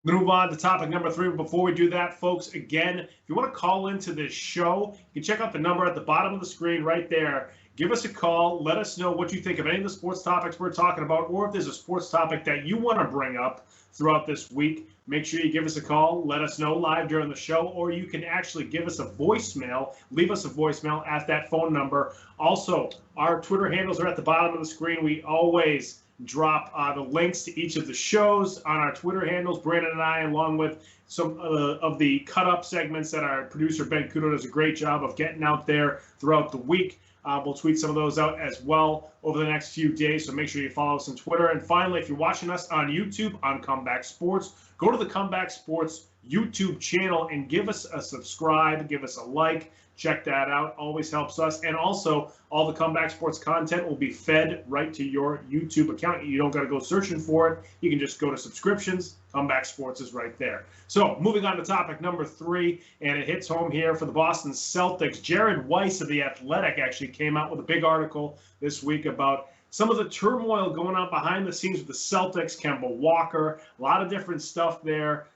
Move on to topic number 3. But before we do that, folks, again, if you want to call into this show, you can check out the number at the bottom of the screen right there. Give us a call. Let us know what you think of any of the sports topics we're talking about, or if there's a sports topic that you want to bring up throughout this week. Make sure you give us a call. Let us know live during the show, or you can actually give us a voicemail. Leave us a voicemail at that phone number. Also, our Twitter handles are at the bottom of the screen. We always drop the links to each of the shows on our Twitter handles. Brandon and I, along with some of the cut-up segments that our producer Ben Kudo does a great job of getting out there throughout the week. We'll tweet some of those out as well over the next few days, so make sure you follow us on Twitter. And finally, if you're watching us on YouTube on Comeback Sports, go to the Comeback Sports YouTube channel and give us a subscribe, give us a like. Check that out. Always helps us. And also, all the Comeback Sports content will be fed right to your YouTube account. You don't got to go searching for it. You can just go to subscriptions. Comeback Sports is right there. So moving on to topic number 3, and it hits home here for the Boston Celtics. Jared Weiss of The Athletic actually came out with a big article this week about some of the turmoil going on behind the scenes with the Celtics, Kemba Walker, a lot of different stuff there.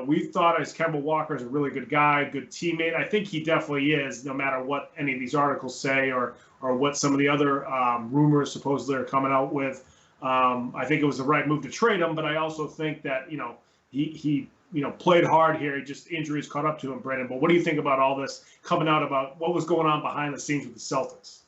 We've thought as Kemba Walker is a really good guy, good teammate. I think he definitely is, no matter what any of these articles say or what some of the other rumors supposedly are coming out with. I think it was the right move to trade him, but I also think that, he played hard here. Just injuries caught up to him, Brandon. But what do you think about all this coming out about what was going on behind the scenes with the Celtics?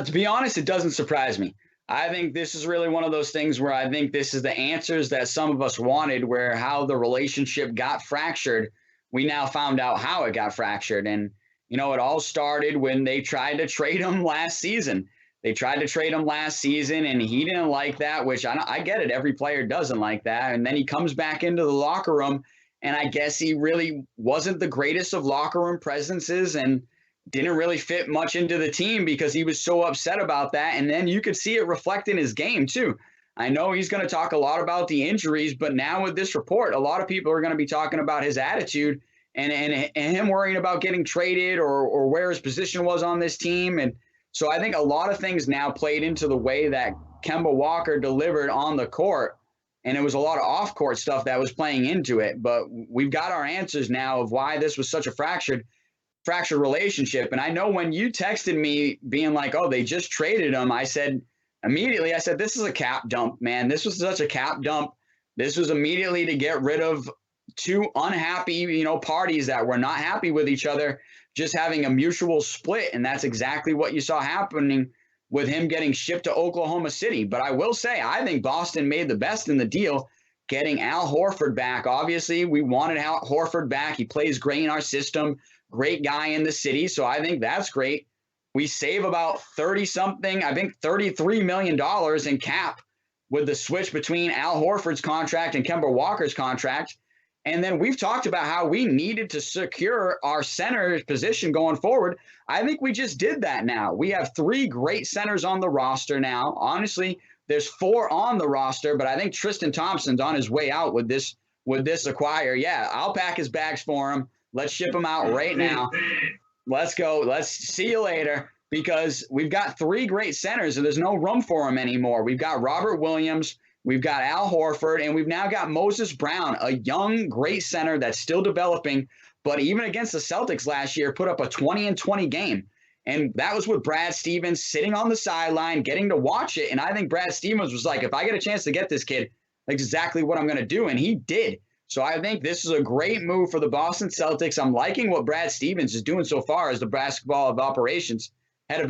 To be honest, it doesn't surprise me. I think this is really one of those things where I think this is the answers that some of us wanted, where how the relationship got fractured. We now found out how it got fractured. And, it all started when they tried to trade him last season. They tried to trade him last season, and he didn't like that, which I get it. Every player doesn't like that. And then he comes back into the locker room, and I guess he really wasn't the greatest of locker room presences and didn't really fit much into the team because he was so upset about that. And then you could see it reflect in his game too. I know he's going to talk a lot about the injuries, but now with this report, a lot of people are going to be talking about his attitude and him worrying about getting traded or where his position was on this team. And so I think a lot of things now played into the way that Kemba Walker delivered on the court. And it was a lot of off-court stuff that was playing into it. But we've got our answers now of why this was such a fractured relationship. And I know when you texted me being like, oh, they just traded him, I said, this is a cap dump, man. This was such a cap dump. This was immediately to get rid of two unhappy, parties that were not happy with each other, just having a mutual split. And that's exactly what you saw happening with him getting shipped to Oklahoma City. But I will say, I think Boston made the best in the deal, getting Al Horford back. Obviously, we wanted Al Horford back. He plays great in our system. Great guy in the city. So I think that's great. We save about 30-something, I think $33 million in cap with the switch between Al Horford's contract and Kemba Walker's contract. And then we've talked about how we needed to secure our center position going forward. I think we just did that now. We have 3 great centers on the roster now. Honestly, there's 4 on the roster, but I think Tristan Thompson's on his way out with this acquire. Yeah, I'll pack his bags for him. Let's ship him out right now. Let's go. Let's see you later, because we've got 3 great centers and there's no room for them anymore. We've got Robert Williams, we've got Al Horford, and we've now got Moses Brown, a young, great center that's still developing, but even against the Celtics last year, put up a 20-20 game. And that was with Brad Stevens sitting on the sideline, getting to watch it. And I think Brad Stevens was like, if I get a chance to get this kid, that's exactly what I'm going to do. And he did. So I think this is a great move for the Boston Celtics. I'm liking what Brad Stevens is doing so far as the basketball of operations, head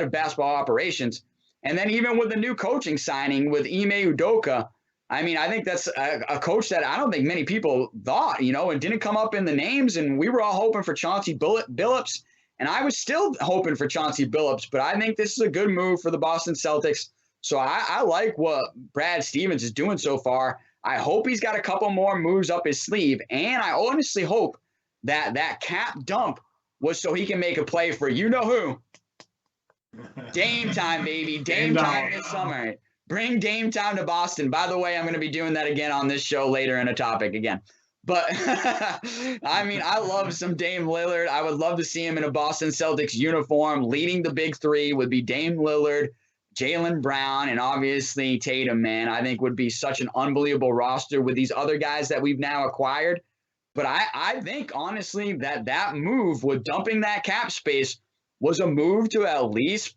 of basketball operations. And then even with the new coaching signing with Ime Udoka, I mean, I think that's a coach that I don't think many people thought, and didn't come up in the names. And we were all hoping for Chauncey Billups, and I was still hoping for Chauncey Billups. But I think this is a good move for the Boston Celtics. So I like what Brad Stevens is doing so far. I hope he's got a couple more moves up his sleeve, and I honestly hope that cap dump was so he can make a play for who. Dame time, baby. Dame time this summer. Bring Dame time to Boston. By the way, I'm going to be doing that again on this show later in a topic again. But, I mean, I love some Dame Lillard. I would love to see him in a Boston Celtics uniform. Leading the big 3 would be Dame Lillard, Jaylen Brown, and obviously Tatum, man, I think would be such an unbelievable roster with these other guys that we've now acquired. But I think, honestly, that move with dumping that cap space was a move to at least,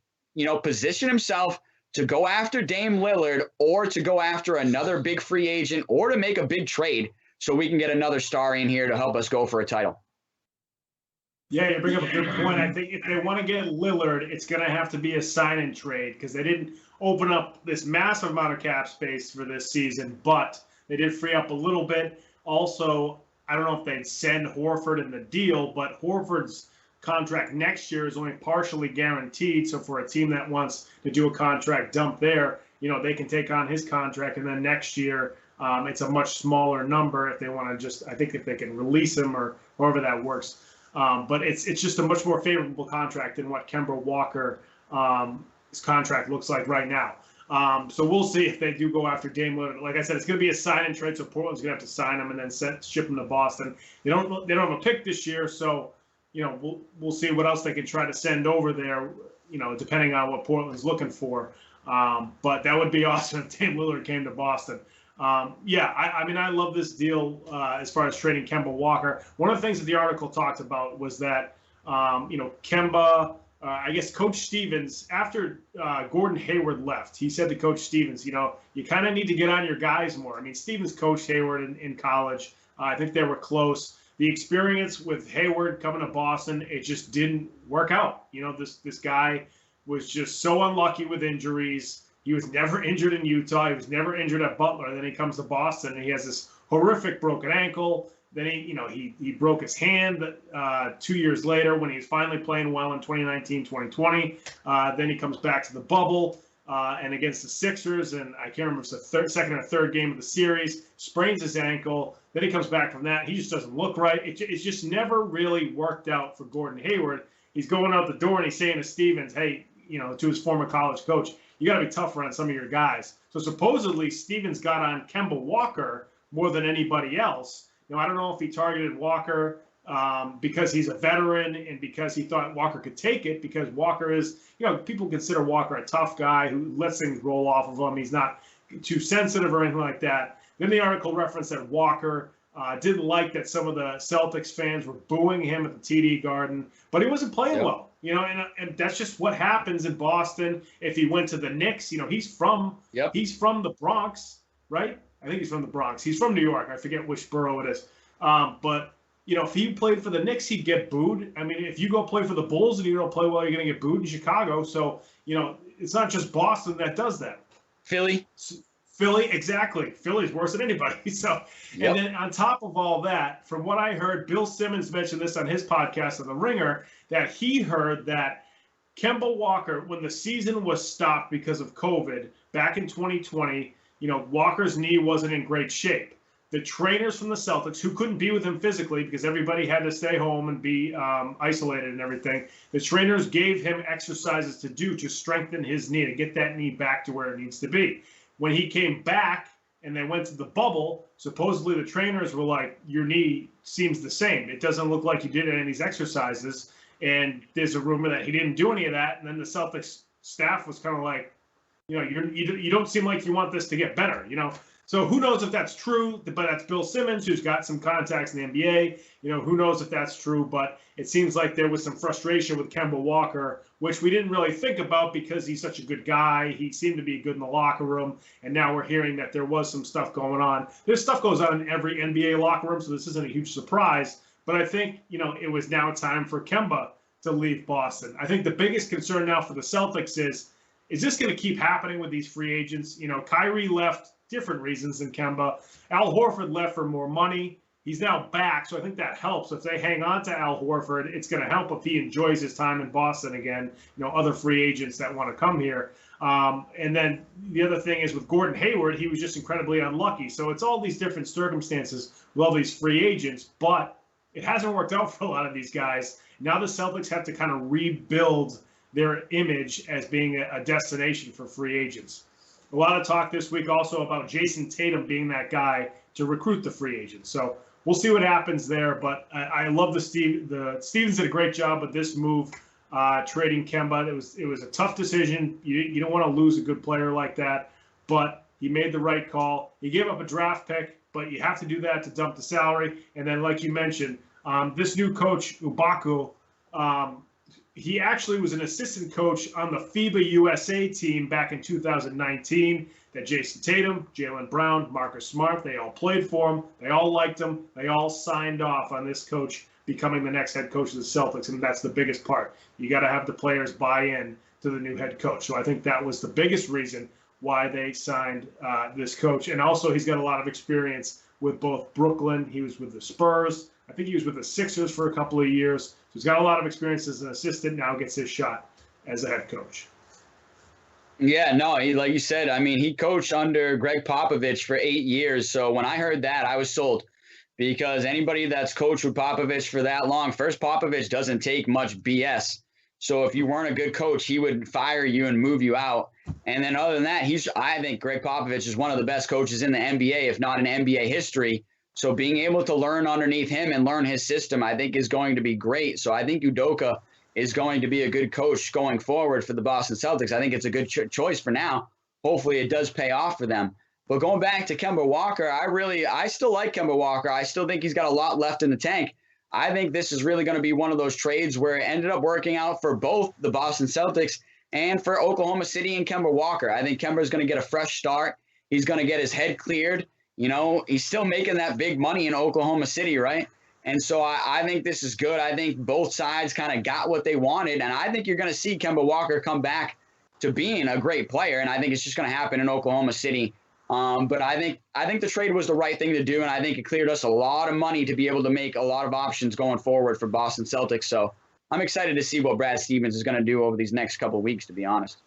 position himself to go after Dame Lillard or to go after another big free agent or to make a big trade so we can get another star in here to help us go for a title. Yeah, you bring up a good point. I think if they want to get Lillard, it's going to have to be a sign-and trade because they didn't open up this massive amount of cap space for this season, but they did free up a little bit. Also, I don't know if they'd send Horford in the deal, but Horford's contract next year is only partially guaranteed. So for a team that wants to do a contract dump there, they can take on his contract, and then next year it's a much smaller number if they want to I think if they can release him or however that works. But it's just a much more favorable contract than what Kemba Walker's contract looks like right now. So we'll see if they do go after Dame Lillard. Like I said, it's going to be a sign and trade, so Portland's going to have to sign him and then ship him to Boston. They don't have a pick this year, so we'll see what else they can try to send over there. Depending on what Portland's looking for. But that would be awesome if Dame Lillard came to Boston. I love this deal as far as trading Kemba Walker. One of the things that the article talked about was that, Kemba, I guess Coach Stevens, after Gordon Hayward left, he said to Coach Stevens, you kind of need to get on your guys more. I mean, Stevens coached Hayward in college. I think they were close. The experience with Hayward coming to Boston, it just didn't work out. This guy was just so unlucky with injuries. He was never injured in Utah. He was never injured at Butler. Then he comes to Boston, and he has this horrific broken ankle. Then he broke his hand 2 years later when he was finally playing well in 2019, 2020. Then he comes back to the bubble and against the Sixers, and I can't remember if it's the second or third game of the series, sprains his ankle. Then he comes back from that. He just doesn't look right. It's just never really worked out for Gordon Hayward. He's going out the door, and he's saying to Stevens, hey, to his former college coach, you got to be tougher on some of your guys. So supposedly Stevens got on Kemba Walker more than anybody else. I don't know if he targeted Walker because he's a veteran and because he thought Walker could take it, because Walker is, people consider Walker a tough guy who lets things roll off of him. He's not too sensitive or anything like that. Then the article referenced that Walker didn't like that some of the Celtics fans were booing him at the TD Garden, but he wasn't playing well. And that's just what happens in Boston. If he went to the Knicks, he's from the Bronx, right? I think he's from the Bronx. He's from New York. I forget which borough it is. But if he played for the Knicks, he'd get booed. I mean, if you go play for the Bulls and you don't play well, you're going to get booed in Chicago. So, it's not just Boston that does that. Philly, exactly. Philly's worse than anybody. So, And then on top of all that, from what I heard, Bill Simmons mentioned this on his podcast on The Ringer, that he heard that Kemba Walker, when the season was stopped because of COVID back in 2020, Walker's knee wasn't in great shape. The trainers from the Celtics, who couldn't be with him physically because everybody had to stay home and be isolated and everything, the trainers gave him exercises to do to strengthen his knee, to get that knee back to where it needs to be. When he came back and they went to the bubble, supposedly the trainers were like, your knee seems the same. It doesn't look like you did any of these exercises. And there's a rumor that he didn't do any of that. And then the Celtics staff was kind of like, you don't seem like you want this to get better, So who knows if that's true, but that's Bill Simmons, who's got some contacts in the NBA. Who knows if that's true, but it seems like there was some frustration with Kemba Walker, which we didn't really think about because he's such a good guy. He seemed to be good in the locker room, and now we're hearing that there was some stuff going on. There's stuff goes on in every NBA locker room, so this isn't a huge surprise, but I think, it was now time for Kemba to leave Boston. I think the biggest concern now for the Celtics is this going to keep happening with these free agents? Kyrie left different reasons than Kemba. Al Horford left for more money. He's now back, so I think that helps. If they hang on to Al Horford, it's going to help if he enjoys his time in Boston again, other free agents that want to come here. And then the other thing is with Gordon Hayward, he was just incredibly unlucky. So it's all these different circumstances with all these free agents, but it hasn't worked out for a lot of these guys. Now the Celtics have to kind of rebuild their image as being a destination for free agents. A lot of talk this week also about Jason Tatum being that guy to recruit the free agents. So we'll see what happens there. But I love Stevens did a great job with this move. trading Kemba. It was a tough decision. You don't want to lose a good player like that, but he made the right call. He gave up a draft pick, but you have to do that to dump the salary. And then, like you mentioned, this new coach, Ubaku, he actually was an assistant coach on the FIBA USA team back in 2019 that Jason Tatum, Jaylen Brown, Marcus Smart, they all played for him. They all liked him. They all signed off on this coach becoming the next head coach of the Celtics, and that's the biggest part. You got to have the players buy in to the new head coach. So I think that was the biggest reason why they signed this coach. And also he's got a lot of experience with both Brooklyn. He was with the Spurs. I think he was with the Sixers for a couple of years. So he's got a lot of experience as an assistant. Now gets his shot as a head coach. Yeah, no, like you said, I mean, he coached under Greg Popovich for 8 years. So when I heard that, I was sold. Because anybody that's coached with Popovich for that long, first, Popovich doesn't take much BS. So if you weren't a good coach, he would fire you and move you out. And then other than that, I think Greg Popovich is one of the best coaches in the NBA, if not in NBA history. So being able to learn underneath him and learn his system, I think is going to be great. So I think Udoka is going to be a good coach going forward for the Boston Celtics. I think it's a good choice for now. Hopefully it does pay off for them. But going back to Kemba Walker, I still like Kemba Walker. I still think he's got a lot left in the tank. I think this is really going to be one of those trades where it ended up working out for both the Boston Celtics and for Oklahoma City and Kemba Walker. I think Kemba is going to get a fresh start. He's going to get his head cleared. You know, he's still making that big money in Oklahoma City, right? And so I think this is good. I think both sides kind of got what they wanted. And I think you're going to see Kemba Walker come back to being a great player. And I think it's just going to happen in Oklahoma City. But I think the trade was the right thing to do, and I think it cleared us a lot of money to be able to make a lot of options going forward for Boston Celtics. So I'm excited to see what Brad Stevens is going to do over these next couple of weeks, to be honest.